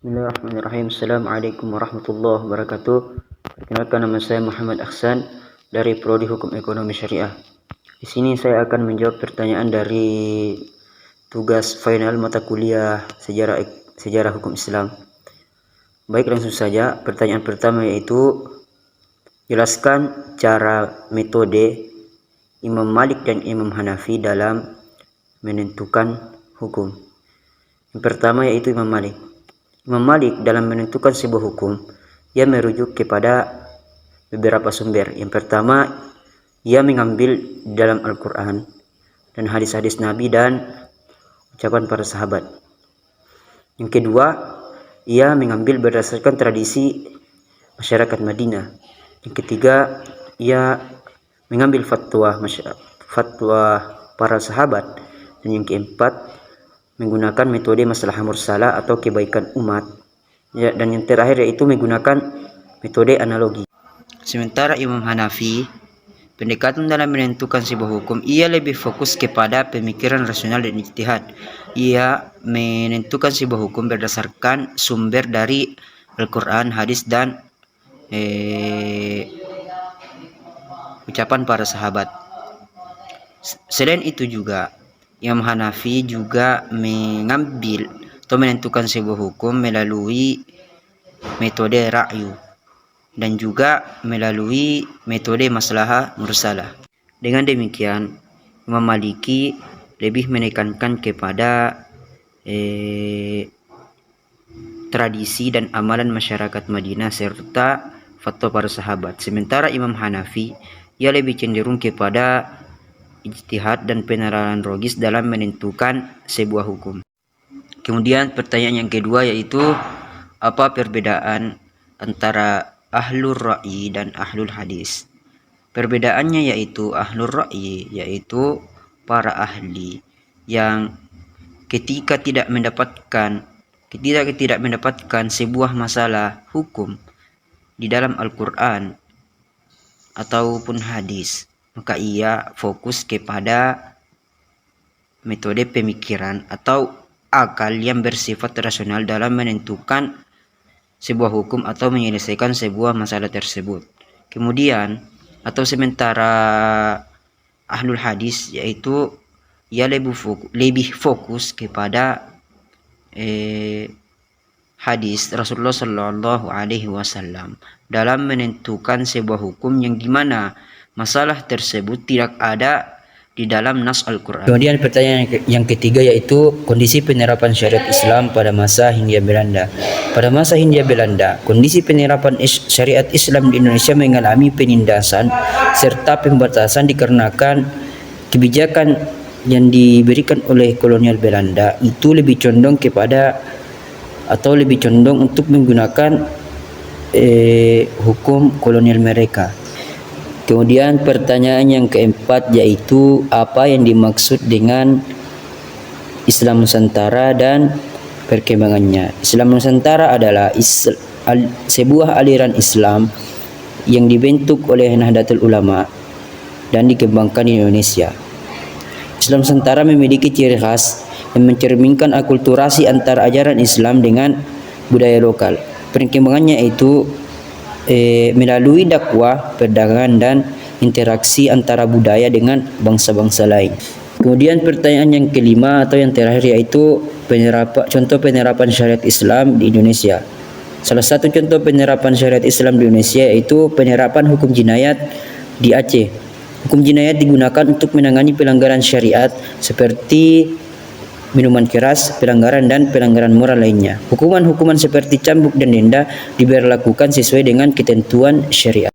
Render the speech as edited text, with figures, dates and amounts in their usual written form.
Bismillahirrahmanirrahim. Assalamualaikum warahmatullahi wabarakatuh. Perkenalkan, nama saya Muhammad Aksan dari Prodi Hukum Ekonomi Syariah. Di sini saya akan menjawab pertanyaan dari tugas final mata kuliah Sejarah Hukum Islam. Baik, langsung saja. Pertanyaan pertama yaitu jelaskan cara metode Imam Malik dan Imam Hanafi dalam menentukan hukum. Yang pertama yaitu Imam Malik. Imam Malik dalam menentukan sebuah hukum, ia merujuk kepada beberapa sumber. Yang pertama, ia mengambil dalam Al-Quran dan hadis-hadis Nabi dan ucapan para sahabat. Yang kedua, ia mengambil berdasarkan tradisi masyarakat Madinah. Yang ketiga, ia mengambil fatwa para sahabat. Dan yang keempat, menggunakan metode maslahah mursalah atau kebaikan umat. Dan yang terakhir yaitu menggunakan metode analogi. Sementara Imam Hanafi, pendekatan dalam menentukan sebuah hukum, ia lebih fokus kepada pemikiran rasional dan ijtihad. Ia menentukan sebuah hukum berdasarkan sumber dari Al-Quran, hadis, dan ucapan para sahabat. Selain itu juga, Imam Hanafi juga mengambil atau menentukan sebuah hukum melalui metode ra'yu dan juga melalui metode maslahah mursalah. Dengan demikian, Imam Maliki lebih menekankan kepada tradisi dan amalan masyarakat Madinah serta fatwa para sahabat. Sementara Imam Hanafi, ia lebih cenderung kepada ijtihad dan penerapan logis dalam menentukan sebuah hukum. Kemudian pertanyaan yang kedua yaitu apa perbedaan antara ahlur ra'yi dan ahlul hadis? Perbedaannya yaitu ahlur ra'yi yaitu para ahli yang ketika tidak mendapatkan sebuah masalah hukum di dalam Al-Quran ataupun hadis, maka ia fokus kepada metode pemikiran atau akal yang bersifat rasional dalam menentukan sebuah hukum atau menyelesaikan sebuah masalah tersebut. Kemudian sementara ahlul hadis yaitu ia lebih fokus kepada hadis Rasulullah Shallallahu Alaihi Wasallam dalam menentukan sebuah hukum yang dimana masalah tersebut tidak ada di dalam nas Al-Quran. Kemudian pertanyaan yang ketiga yaitu kondisi penerapan syariat Islam pada masa Hindia Belanda. Pada masa Hindia Belanda, kondisi penerapan syariat Islam di Indonesia mengalami penindasan serta pembatasan dikarenakan kebijakan yang diberikan oleh kolonial Belanda itu lebih condong untuk menggunakan hukum kolonial mereka. Kemudian pertanyaan yang keempat yaitu apa yang dimaksud dengan Islam Nusantara dan perkembangannya. Islam Nusantara adalah sebuah aliran Islam yang dibentuk oleh Nahdlatul Ulama dan dikembangkan di Indonesia. Islam Nusantara memiliki ciri khas yang mencerminkan akulturasi antara ajaran Islam dengan budaya lokal. Perkembangannya itu melalui dakwah, perdagangan, dan interaksi antara budaya dengan bangsa-bangsa lain. Kemudian pertanyaan yang kelima atau yang terakhir yaitu contoh penerapan syariat Islam di Indonesia. Salah satu contoh penerapan syariat Islam di Indonesia yaitu penerapan hukum jinayat di Aceh. Hukum jinayat digunakan untuk menangani pelanggaran syariat seperti minuman keras, pelanggaran moral lainnya. Hukuman-hukuman seperti cambuk dan denda diberlakukan sesuai dengan ketentuan syariat.